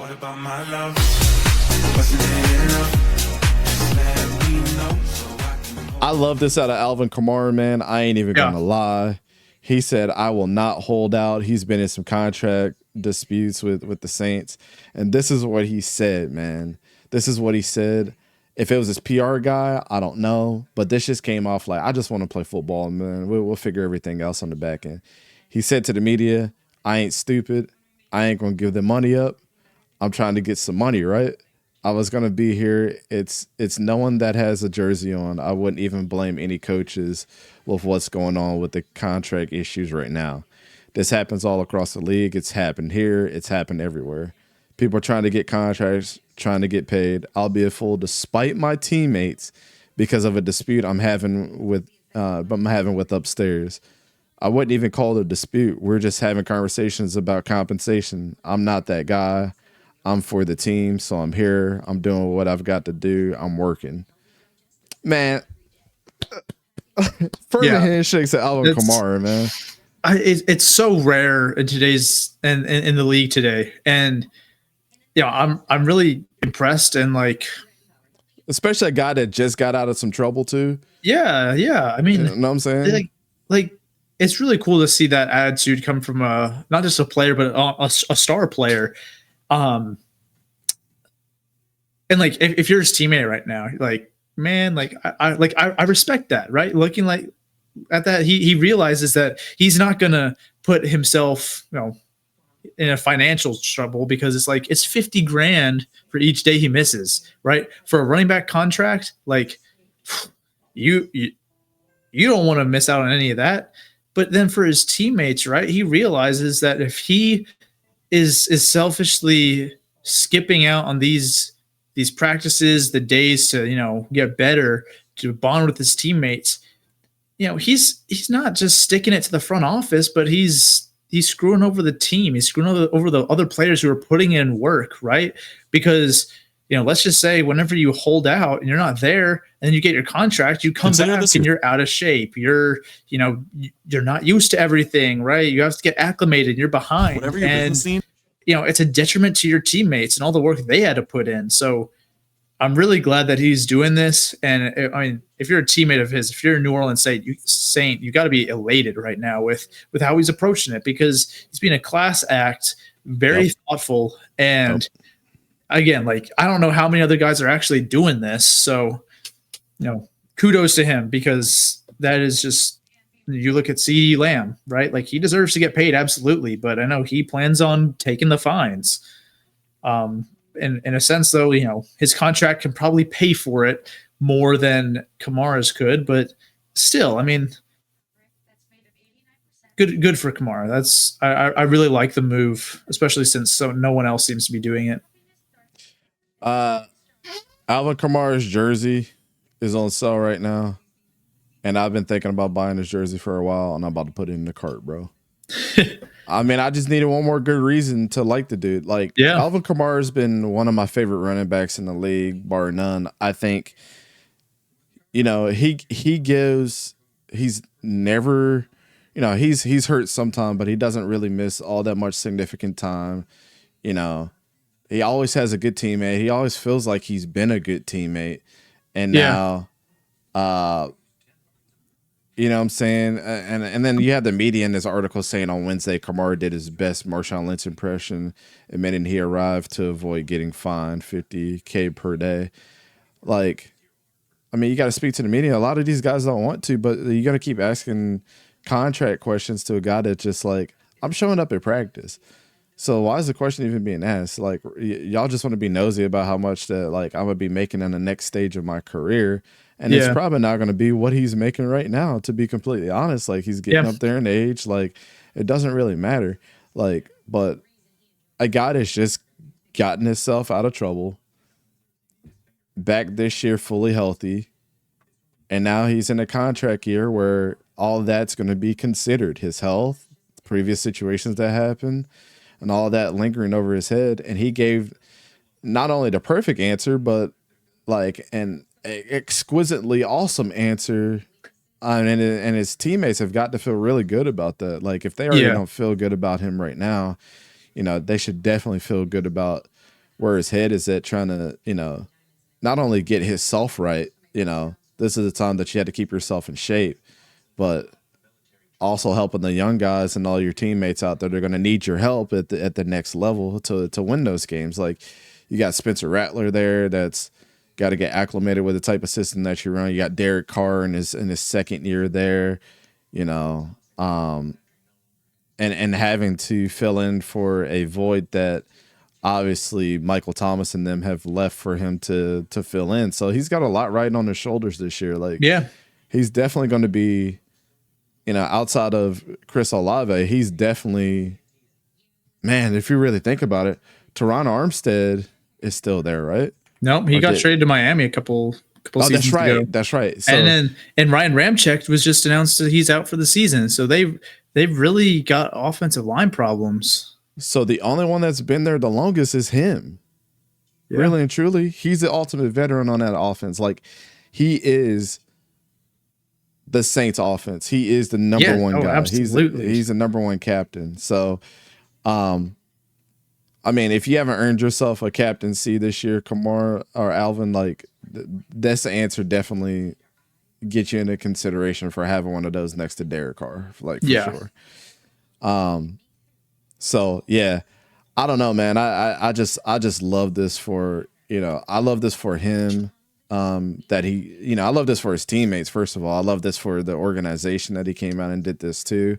What about my love? Wasn't it enough? Just let me know so I can hold. I love this out of Alvin Kamara, man. I ain't even gonna lie. He said, I will not hold out. He's been in some contract disputes with the Saints. And this is what he said, man. This is what he said. If it was his PR guy, I don't know. But this just came off like, I just want to play football, man. We'll figure everything else on the back end. He said to the media, I ain't stupid. I ain't going to give the money up. I'm trying to get some money, right? I was going to be here. It's no one that has a jersey on. I wouldn't even blame any coaches with what's going on with the contract issues right now. This happens all across the league. It's happened here. It's happened everywhere. People are trying to get contracts, trying to get paid. I'll be a fool despite my teammates because of a dispute I'm having with upstairs. I wouldn't even call it a dispute. We're just having conversations about compensation. I'm not that guy. I'm for the team, so I'm here. I'm doing what I've got to do. I'm working. Man, further handshakes to Alvin Kamara, man. It's so rare in today's in the league today, and I'm really impressed and like, especially a guy that just got out of some trouble too. Yeah. I mean, you know what I'm saying? Like it's really cool to see that attitude come from not just a player, but a star player. And like if you're his teammate right now, like, man, like I respect that, right? Looking like at that, he realizes that he's not gonna put himself, in a financial trouble because it's like it's $50,000 for each day he misses, right? For a running back contract, like you don't want to miss out on any of that. But then for his teammates, right? He realizes that if he is selfishly skipping out on these practices, the days to get better, to bond with his teammates, he's not just sticking it to the front office, but he's screwing over the team. He's screwing over the other players who are putting in work, right? Because let's just say whenever you hold out and you're not there, and then you get your contract, you come back and you're out of shape. You're not used to everything, right? You have to get acclimated. You're behind, whatever your business scene. It's a detriment to your teammates and all the work they had to put in. So I'm really glad that he's doing this. And I mean, if you're a teammate of his, if you're a New Orleans Saint, you got to be elated right now with how he's approaching it, because he's being a class act, very thoughtful. And again, like, I don't know how many other guys are actually doing this. So, kudos to him, because that is just, you look at CeeDee Lamb, right? Like, he deserves to get paid. Absolutely. But I know he plans on taking the fines. In a sense, though, his contract can probably pay for it more than Kamara's could, but still, I mean, good for Kamara. I really like the move, especially since no one else seems to be doing it. Alvin Kamara's jersey is on sale right now, and I've been thinking about buying his jersey for a while, and I'm about to put it in the cart, bro. I mean, I just needed one more good reason to like the dude. Like, Alvin Kamara has been one of my favorite running backs in the league, bar none. I think, he's never, he's hurt sometime, but he doesn't really miss all that much significant time. He always has a good teammate. He always feels like he's been a good teammate. And now, you know what I'm saying? And then you had the media in this article saying on Wednesday, Kamara did his best Marshawn Lynch impression, admitting he arrived to avoid getting fined $50,000 per day. Like, I mean, you got to speak to the media. A lot of these guys don't want to, but you got to keep asking contract questions to a guy that's just like, I'm showing up at practice. So why is the question even being asked? Like, y'all just want to be nosy about how much that, like, I'm going to be making in the next stage of my career. And it's probably not going to be what he's making right now, to be completely honest. Like, he's getting up there in age. Like, it doesn't really matter. Like, but a guy that's just gotten himself out of trouble, back this year fully healthy, and now he's in a contract year where all that's going to be considered. His health, previous situations that happened, and all that lingering over his head. And he gave not only the perfect answer, but like an exquisitely awesome answer. And his teammates have got to feel really good about that. Like, if they already don't feel good about him right now, they should definitely feel good about where his head is at, trying to, you know, not only get himself right, you know, this is the time that you had to keep yourself in shape, but also helping the young guys and all your teammates out there. They're going to need your help at the next level to win those games. Like, you got Spencer Rattler there that's got to get acclimated with the type of system that you run. You got Derek Carr in his second year there, you know, and having to fill in for a void that obviously Michael Thomas and them have left for him to fill in. So he's got a lot riding on his shoulders this year. Like, Yeah. he's definitely going to be, you know, outside of Chris Olave, he's definitely, man, if you really think about it, Teron Armstead is still there, right? No, he got traded to Miami a couple seasons that's right. ago. That's right. So, And Ryan Ramczyk was just announced that he's out for the season. So they've really got offensive line problems. so the only one that's been there the longest is him. Yeah. Really and truly, he's the ultimate veteran on that offense. Like, he is the Saints offense. He is the number one guy. Absolutely. He's the number one captain. So, I mean, if you haven't earned yourself a captaincy this year, Kamara or Alvin, like, that's the answer. Definitely get you into consideration for having one of those next to Derek Carr, like, for sure. So yeah, I don't know, man. I just love this for, you know, I love this for him. That he, you know, I love this for his teammates. First of all, I love this for the organization that he came out and did this too.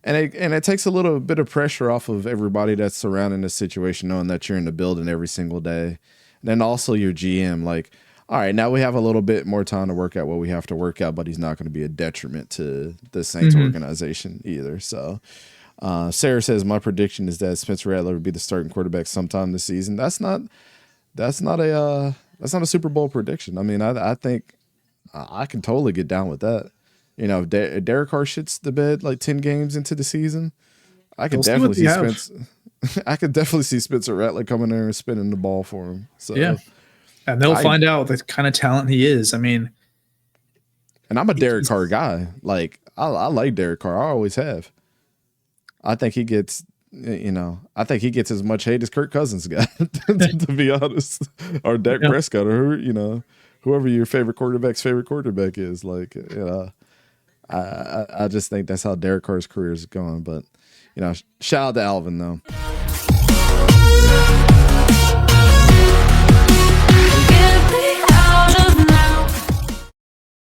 And it takes a little bit of pressure off of everybody that's surrounding this situation, knowing that you're in the building every single day. And then also your GM, like, all right, now we have a little bit more time to work out what we have to work out, but he's not going to be a detriment to the Saints organization either. So, Sarah says, my prediction is that Spencer Rattler would be the starting quarterback sometime this season. That's not a Super Bowl prediction. I mean, I think I can totally get down with that. You know, if Derek Carr shits the bed like 10 games into the season, I could definitely see I could definitely see Spencer Rattler coming there and spinning the ball for him. So yeah, and they'll find out the kind of talent he is. I mean, and I'm a Derek Carr guy. Like, I like Derek Carr. I always have. I think he gets, you know, as much hate as Kirk Cousins got, to be honest, or Dak Prescott, or, you know, whoever your favorite quarterback's favorite quarterback is. Like, you know, I just think that's how Derek Carr's career is going. But, you know, shout out to Alvin though.